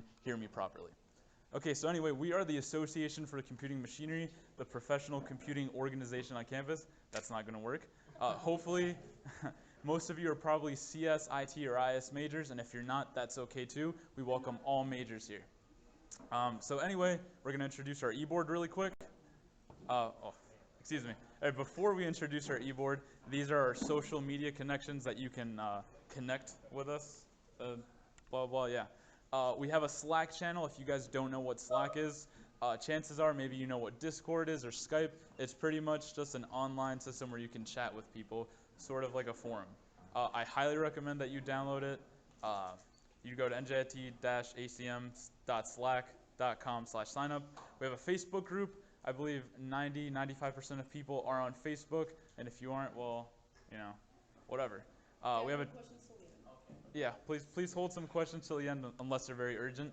can hear me properly. Okay, so anyway, we are the Association for Computing Machinery, the professional computing organization on campus. That's not going to work. Hopefully, most of you are probably CS, IT, or IS majors, and if you're not, that's okay too. We welcome all majors here. So anyway, we're going to introduce our e-board really quick. Excuse me. Before we introduce our e-board, these are our social media connections that you can connect with us. Blah, blah, yeah. We have a Slack channel. If you guys don't know what Slack is, chances are maybe you know what Discord is or Skype. It's pretty much just an online system where you can chat with people, sort of like a forum. I highly recommend that you download it. You go to njit-acm.slack.com/signup. We have a Facebook group. I believe 95% of people are on Facebook, and if you aren't, well, you know, whatever. We have a yeah. Please hold some questions till the end, unless they're very urgent.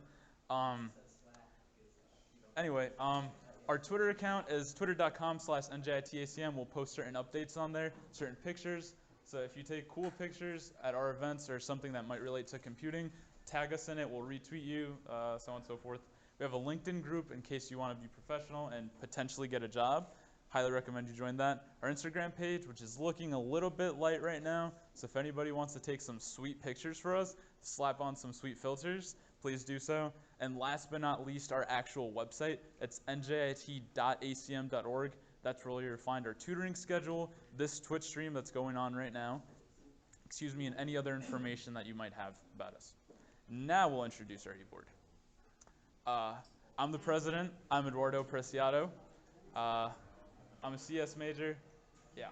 Anyway, our Twitter account is twitter.com/njitacm. We'll post certain updates on there, certain pictures. So if you take cool pictures at our events or something that might relate to computing, tag us in it. We'll retweet you, so on and so forth. We have a LinkedIn group in case you want to be professional and potentially get a job. Highly recommend you join that. Our Instagram page, which is looking a little bit light right now, so if anybody wants to take some sweet pictures for us, slap on some sweet filters, please do so. And last but not least, our actual website. It's njit.acm.org. That's where you'll find our tutoring schedule, this Twitch stream that's going on right now, excuse me, and any other information that you might have about us. Now we'll introduce our e-board. I'm the president. I'm Eduardo Preciado. I'm a CS major. Yeah.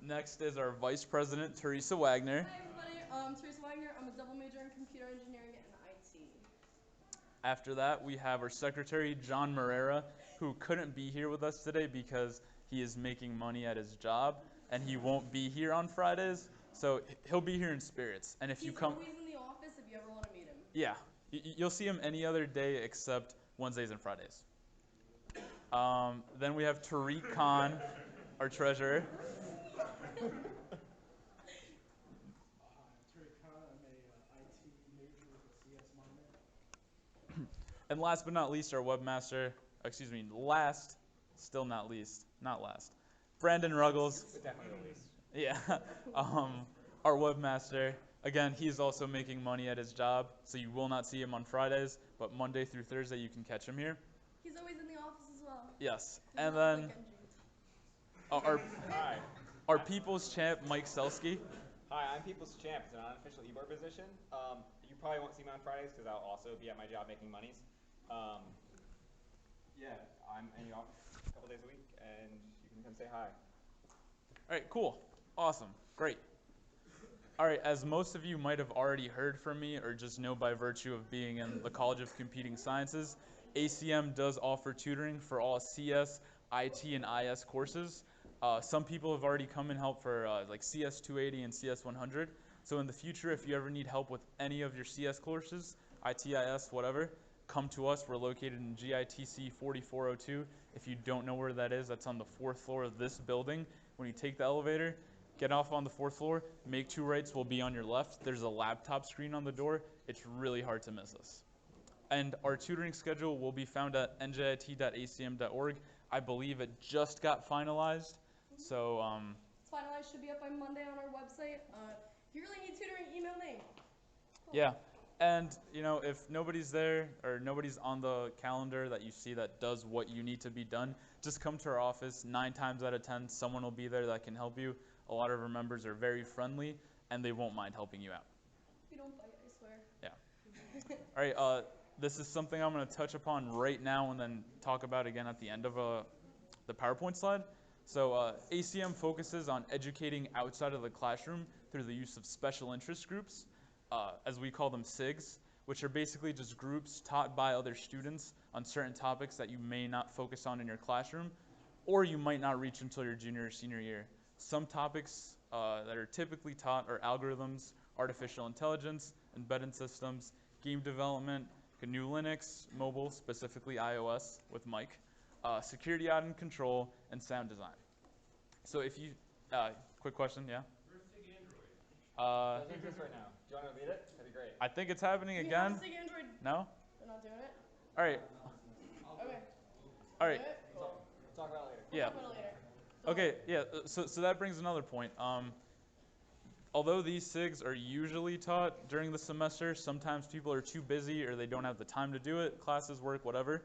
Next is our vice president, Teresa Wagner. Hi, everybody. Teresa Wagner. I'm a double major in computer engineering and IT. After that, we have our secretary, John Morera, who couldn't be here with us today because he is making money at his job, and he won't be here on Fridays. So he'll be here in spirits. And if you come, he's always in the office if you ever want to meet him. Yeah, you'll see him any other day except Wednesdays and Fridays. Then we have Tariq Khan, our treasurer. And last but not least, our webmaster, excuse me, still not least, not last, Brandon Ruggles. Definitely the least. Yeah, our webmaster. Again, he's also making money at his job, so you will not see him on Fridays, but Monday through Thursday you can catch him here. He's always in the office as well. Yes, and then our people's champ, Mike Selsky. Hi, I'm People's Champ. It's an unofficial e-board position. You probably won't see me on Fridays because I'll also be at my job making monies. Yeah, I'm in the office a couple days a week, and you can come say hi. All right, cool, awesome, great. All right, as most of you might have already heard from me or just know by virtue of being in the College of Computing Sciences, ACM does offer tutoring for all CS, IT, and IS courses. Some people have already come and helped for like CS 280 and CS 100. So in the future, if you ever need help with any of your CS courses, IT, IS, whatever, come to us. We're located in GITC 4402. If you don't know where that is, that's on the 4th floor of this building. When you take the elevator, get off on the 4th floor, make 2 rights, will be on your left. There's a laptop screen on the door. It's really hard to miss us. And our tutoring schedule will be found at njit.acm.org. I believe it just got finalized. So it's finalized, should be up by Monday on our website. If you really need tutoring, email me. Cool. Yeah, and you know, if nobody's there or nobody's on the calendar that you see that does what you need to be done, just come to our office. 9 times out of 10, someone will be there that can help you. A lot of our members are very friendly, and they won't mind helping you out. We don't bite, I swear. Yeah. All right, this is something I'm going to touch upon right now and then talk about again at the end of the PowerPoint slide. So ACM focuses on educating outside of the classroom through the use of special interest groups, as we call them SIGS, which are basically just groups taught by other students on certain topics that you may not focus on in your classroom, or you might not reach until your junior or senior year. Some topics that are typically taught are algorithms, artificial intelligence, embedded systems, game development, GNU Linux, mobile, specifically iOS with Mike, security audit and control, and sound design. So if you, quick question, yeah? Where's SIG Android? It doesn't exist right now. Do you want to read it? That'd be great. I think it's happening Do we again. have SIG Android? No? They're not doing it? All right. Okay. All right. Do it? We'll talk about it later. We'll Yeah. talk about it later. Okay. Yeah. So that brings another point. Although these SIGs are usually taught during the semester, sometimes people are too busy or they don't have the time to do it, classes, work, whatever.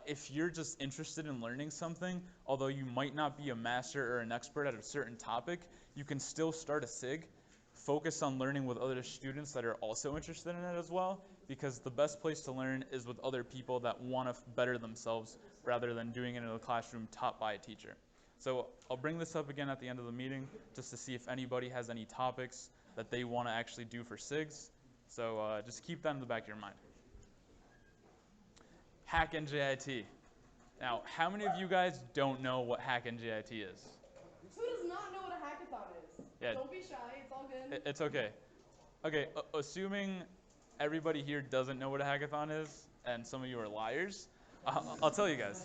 If you're just interested in learning something, although you might not be a master or an expert at a certain topic, you can still start a SIG, focus on learning with other students that are also interested in it as well, because the best place to learn is with other people that want to better themselves rather than doing it in a classroom taught by a teacher. So I'll bring this up again at the end of the meeting just to see if anybody has any topics that they want to actually do for SIGs. So just keep that in the back of your mind. Hack NJIT. Now, how many of you guys don't know what Hack NJIT is? Who does not know what a hackathon is? Yeah. Don't be shy. It's all good. It's okay. Okay, assuming everybody here doesn't know what a hackathon is, and some of you are liars, I'll tell you guys.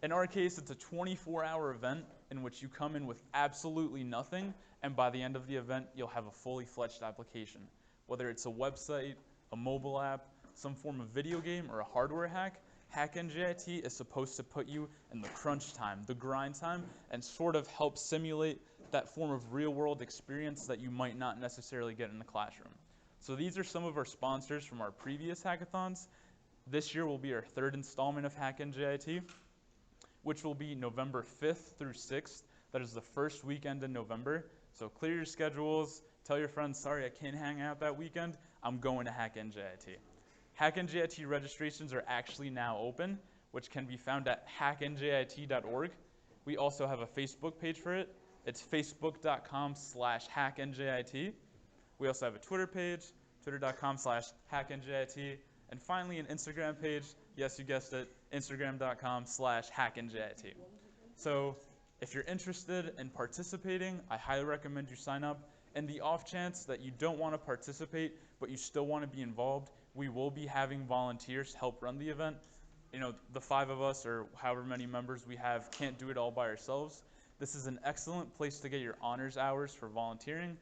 In our case, it's a 24-hour event in which you come in with absolutely nothing, and by the end of the event, you'll have a fully fledged application. Whether it's a website, a mobile app, some form of video game, or a hardware hack, Hack NJIT is supposed to put you in the crunch time, the grind time, and sort of help simulate that form of real-world experience that you might not necessarily get in the classroom. So these are some of our sponsors from our previous hackathons. This year will be our third installment of Hack NJIT, which will be November 5th through 6th. That is the first weekend in November. So clear your schedules. Tell your friends, sorry, I can't hang out that weekend. I'm going to Hack NJIT. Hack NJIT registrations are actually now open, which can be found at hacknjit.org. We also have a Facebook page for it. It's facebook.com/hacknjit. We also have a Twitter page, twitter.com/hacknjit. And finally, an Instagram page. Yes, you guessed it, instagram.com/hacknjit. So if you're interested in participating, I highly recommend you sign up. In the off chance that you don't want to participate, but you still want to be involved, we will be having volunteers help run the event. You know, the 5 of us or however many members we have can't do it all by ourselves. This is an excellent place to get your honors hours for volunteering.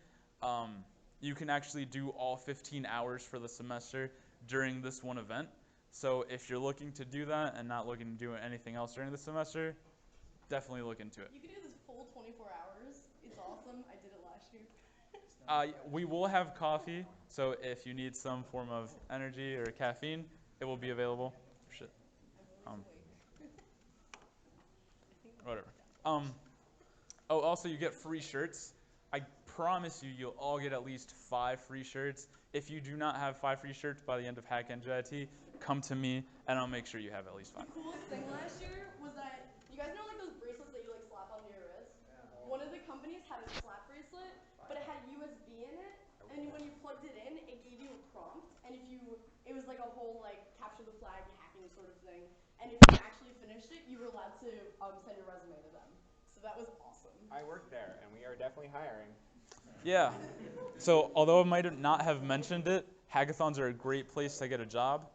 You can actually do all 15 hours for the semester during this one event. So if you're looking to do that and not looking to do anything else during the semester, definitely look into it. You can do this full 24 hours. It's awesome. I did it last year. We will have coffee, so if you need some form of energy or caffeine, it will be available. Shit. Whatever. Oh, also you get free shirts. I promise you, you'll all get at least 5 free shirts. If you do not have 5 free shirts by the end of Hack NJIT, come to me and I'll make sure you have at least 5. The coolest thing last year was that, you guys know like those bracelets that you like slap onto your wrist? Yeah. One of the companies had a slap bracelet, but it had USB in it, and when you plugged it in, it gave you a prompt, and it was like a whole like capture the flag hacking sort of thing, and if you actually finished it, you were allowed to send your resume to them. So that was awesome. I work there, and we are definitely hiring. Yeah. So although I might not have mentioned it, hackathons are a great place to get a job.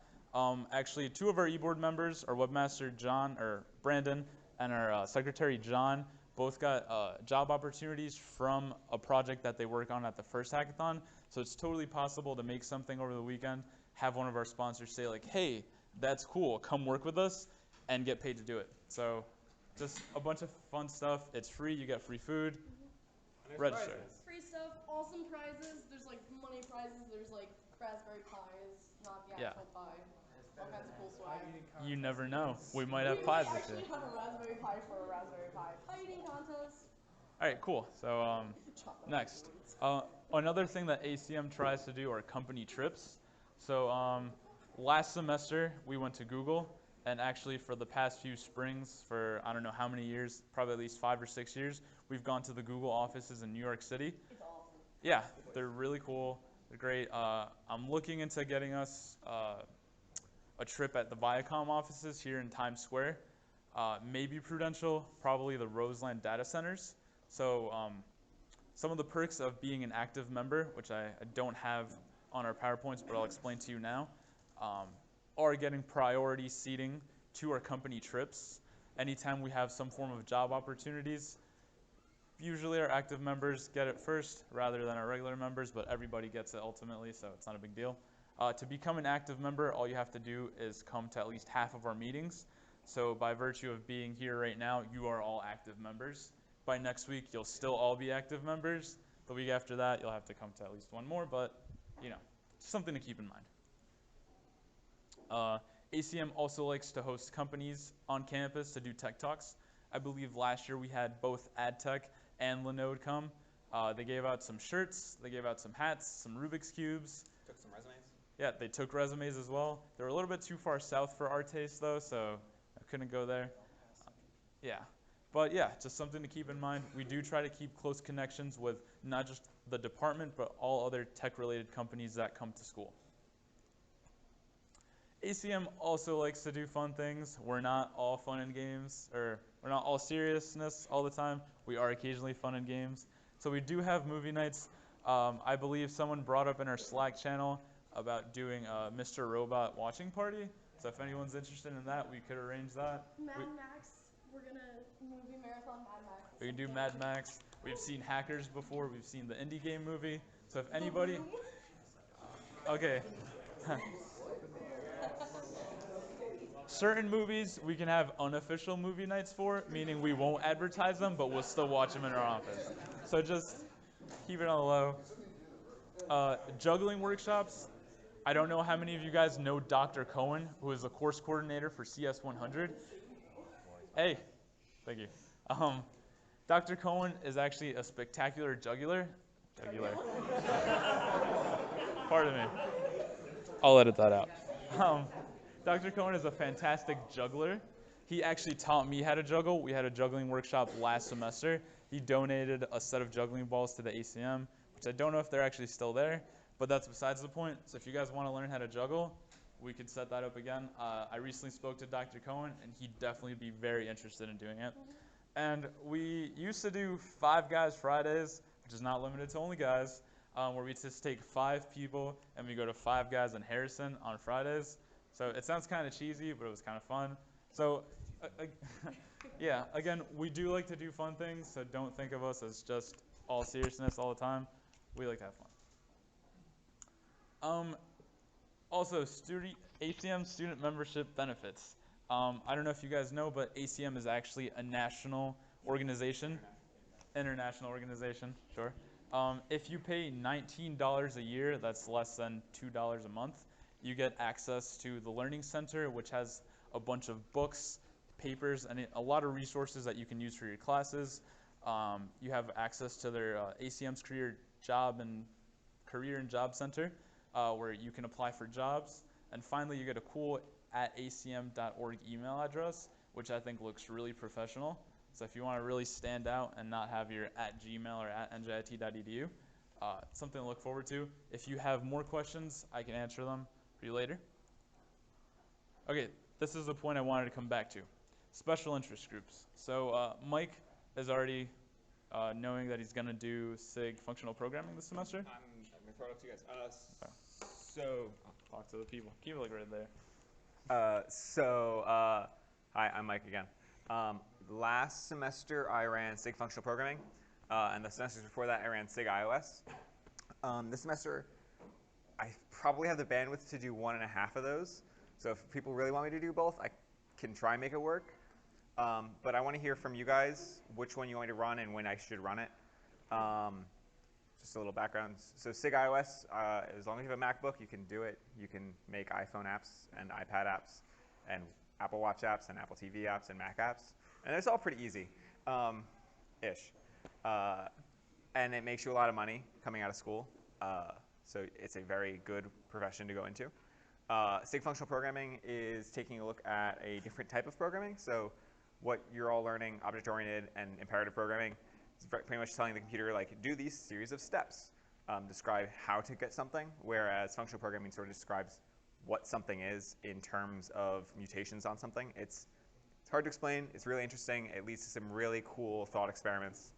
Actually, 2 of our e-board members, our webmaster Brandon, and our secretary John, both got job opportunities from a project that they work on at the first hackathon. So it's totally possible to make something over the weekend, have one of our sponsors say like, hey, that's cool, come work with us, and get paid to do it. So just a bunch of fun stuff. It's free, you get free food. Register. Prizes. Free stuff, awesome prizes. There's like money prizes. There's like raspberry pies, not the actual pie. All kinds of cool swag. You never know. We might have pies this year. We actually have a raspberry pie for a raspberry pie pie eating contest. All right, cool. So next, another thing that ACM tries to do are company trips. So last semester we went to Google, and actually for the past few springs, for I don't know how many years, probably at least 5 or 6 years, we've gone to the Google offices in New York City. It's awesome. Yeah, they're really cool. They're great. I'm looking into getting us a trip at the Viacom offices here in Times Square. Maybe Prudential, probably the Roseland data centers. So some of the perks of being an active member, which I don't have on our PowerPoints, but I'll explain to you now, are getting priority seating to our company trips. Anytime we have some form of job opportunities, Usually our active members get it first rather than our regular members, but everybody gets it ultimately, so it's not a big deal. To become an active member, all you have to do is come to at least half of our meetings. So by virtue of being here right now, you are all active members. By next week, you'll still all be active members. The week after that, you'll have to come to at least one more, but you know, something to keep in mind. ACM also likes to host companies on campus to do tech talks. I believe last year we had both AdTech and Linode come. They gave out some shirts, they gave out some hats, some Rubik's Cubes. Took some resumes. Yeah, they took resumes as well. They were a little bit too far south for our taste though, so I couldn't go there. Yeah, but yeah, just something to keep in mind. We do try to keep close connections with not just the department, but all other tech-related companies that come to school. ACM also likes to do fun things. We're not all fun and games, or we're not all seriousness all the time. We are occasionally fun and games. So we do have movie nights. I believe someone brought up in our Slack channel about doing a Mr. Robot watching party. So if anyone's interested in that, we could arrange that. Mad Max, we're gonna movie marathon Mad Max. We can do Mad Max. We've seen Hackers before. We've seen the indie game movie. So if anybody, okay. Certain movies we can have unofficial movie nights for, meaning we won't advertise them, but we'll still watch them in our office. So just keep it on the low. Juggling workshops. I don't know how many of you guys know Dr. Cohen, who is the course coordinator for CS 100. Hey, thank you. Dr. Cohen is actually a spectacular juggler. Pardon me. I'll edit that out. Dr. Cohen is a fantastic juggler. He actually taught me how to juggle. We had a juggling workshop last semester. He donated a set of juggling balls to the ACM, which I don't know if they're actually still there, but that's besides the point. So if you guys want to learn how to juggle, we could set that up again. I recently spoke to Dr. Cohen, and he'd definitely be very interested in doing it. And we used to do 5 Guys Fridays, which is not limited to only guys, where we just take 5 people and we go to 5 Guys in Harrison on Fridays. So it sounds kind of cheesy, but it was kind of fun. So yeah, again, we do like to do fun things, so don't think of us as just all seriousness all the time. We like to have fun. Also, ACM student membership benefits. I don't know if you guys know, but ACM is actually a national organization. International organization, sure. If you pay $19 a year, that's less than $2 a month, you get access to the Learning Center, which has a bunch of books, papers, and a lot of resources that you can use for your classes. You have access to their ACM's Career and Job Center, where you can apply for jobs. And finally, you get a cool @acm.org email address, which I think looks really professional. So if you want to really stand out and not have your @gmail or @njit.edu, something to look forward to. If you have more questions, I can answer them for you later. Okay, this is the point I wanted to come back to. Special interest groups. So Mike is already knowing that he's going to do SIG functional programming this semester. I'm going to throw it up to you guys. Talk to the people. Keep it like right there. Hi, I'm Mike again. Last semester I ran SIG functional programming, and the semesters before that I ran SIG iOS. This semester I probably have the bandwidth to do 1.5 of those. So if people really want me to do both, I can try and make it work. But I want to hear from you guys which one you want me to run and when I should run it. Just a little background. So SIG iOS, as long as you have a MacBook, you can do it. You can make iPhone apps and iPad apps and Apple Watch apps and Apple TV apps and Mac apps. And it's all pretty easy, ish. And it makes you a lot of money coming out of school. So it's a very good profession to go into. SIG functional programming is taking a look at a different type of programming. So what you're all learning, object-oriented and imperative programming, is pretty much telling the computer, like, do these series of steps. Describe how to get something, whereas functional programming sort of describes what something is in terms of mutations on something. It's hard to explain. It's really interesting. It leads to some really cool thought experiments.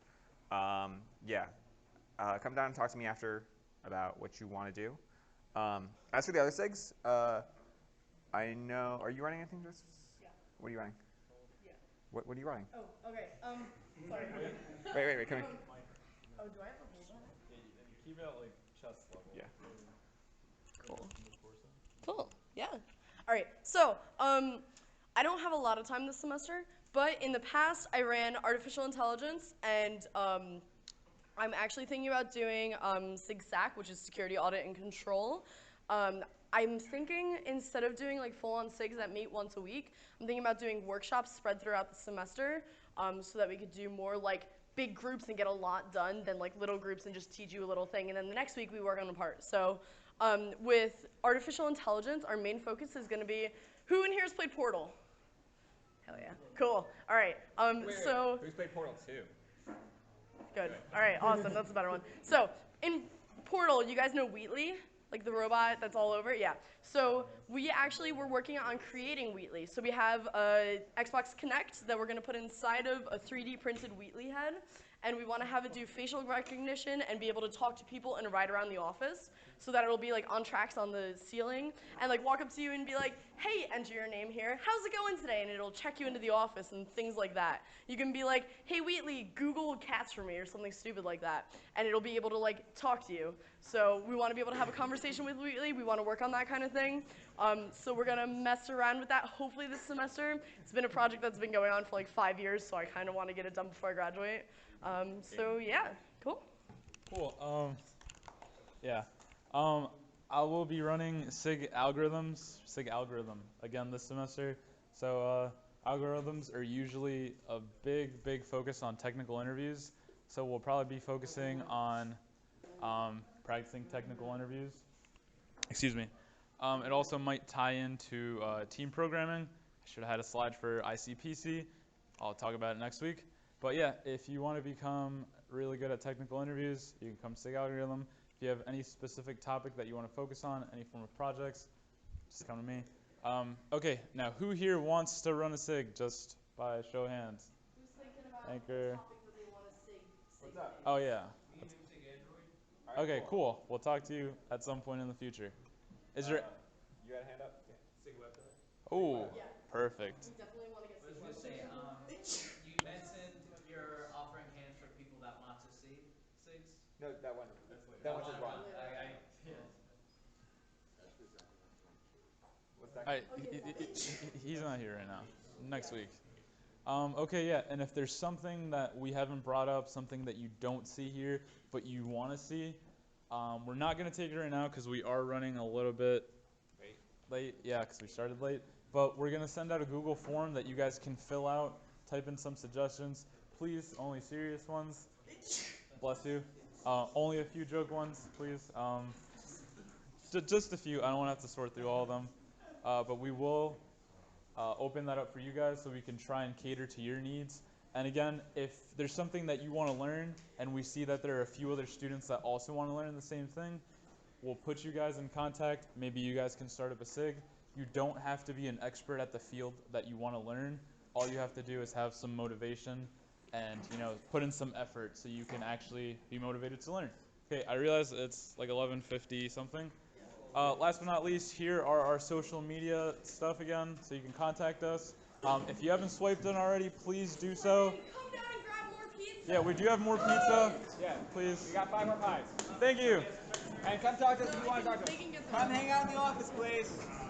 Yeah. Come down and talk to me after about what you want to do. As for the other SIGs, I know, are you running anything, Joseph? Yeah. What are you running? Yeah. What are you writing? Oh, okay. Sorry. Wait, come here. Oh, do I have to hold that? Yeah, and you keep it at like chest level. Yeah. Cool. Cool. Yeah. All right. So, I don't have a lot of time this semester, but in the past I ran artificial intelligence, and I'm actually thinking about doing SIGS, which is security audit and control. I'm thinking instead of doing like full-on SIGs that meet once a week, I'm thinking about doing workshops spread throughout the semester, so that we could do more like big groups and get a lot done than like little groups and just teach you a little thing, and then the next week we work on a part. So with artificial intelligence, our main focus is going to be, who in here has played Portal? Hell yeah. Cool. All right. Who's played Portal 2? Good. All right, awesome. That's a better one. So in Portal, you guys know Wheatley, like the robot that's all over? Yeah. So we actually were working on creating Wheatley. So we have a Xbox Kinect that we're going to put inside of a 3D printed Wheatley head, and we want to have it do facial recognition and be able to talk to people and ride around the office, so that it'll be like on tracks on the ceiling and like walk up to you and be like, hey, enter your name here. How's it going today? And it'll check you into the office and things like that. You can be like, hey, Wheatley, Google cats for me or something stupid like that. And it'll be able to like talk to you. So we want to be able to have a conversation with Wheatley. We want to work on that kind of thing. So we're going to mess around with that hopefully this semester. It's been a project that's been going on for like 5 years, so I kind of want to get it done before I graduate. So yeah, cool. Cool. Yeah. I will be running SIG algorithm again this semester. So algorithms are usually a big focus on technical interviews. So we'll probably be focusing on practicing technical interviews. Excuse me. It also might tie into team programming. I should have had a slide for ICPC. I'll talk about it next week. But yeah, if you want to become really good at technical interviews, you can come to SIG algorithm. If you have any specific topic that you want to focus on, any form of projects, just come to me. Okay, now who here wants to run a SIG, just by a show of hands? Who's thinking about Anchor. a topic that they want to SIG? What's up? Oh yeah. We can do SIG Android. All right, Okay, cool. We'll talk to you at some point in the future. Is there? You got a hand up? SIG website. Oh, Yeah. perfect. We definitely want to get I was SIG. gonna say, you mentioned you're offering hands for people that want to see SIGs. No, that one. That's later. That one's just wrong. What's that? He's not here right now. Next week. Okay, yeah, and if there's something that we haven't brought up, something that you don't see here, but you want to see, we're not going to take it right now because we are running a little bit late. Yeah, because we started late. But we're going to send out a Google form that you guys can fill out, type in some suggestions. Please, only serious ones. Bless you. Only a few joke ones, please. Just a few. I don't want to have to sort through all of them. But we will open that up for you guys so we can try and cater to your needs. And again, if there's something that you want to learn and we see that there are a few other students that also want to learn the same thing, we'll put you guys in contact. Maybe you guys can start up a SIG. You don't have to be an expert at the field that you want to learn. All you have to do is have some motivation and put in some effort so you can actually be motivated to learn. Okay, I realize it's like 11:50 something. Last but not least, here are our social media stuff again, so you can contact us. If you haven't swiped in already, please do so. Come down and grab more pizza. Yeah, we do have more pizza. Yeah. Please. We got 5 more pies. Thank you. And come talk to us if you want to talk to us. They can get Come hang out in the office, please.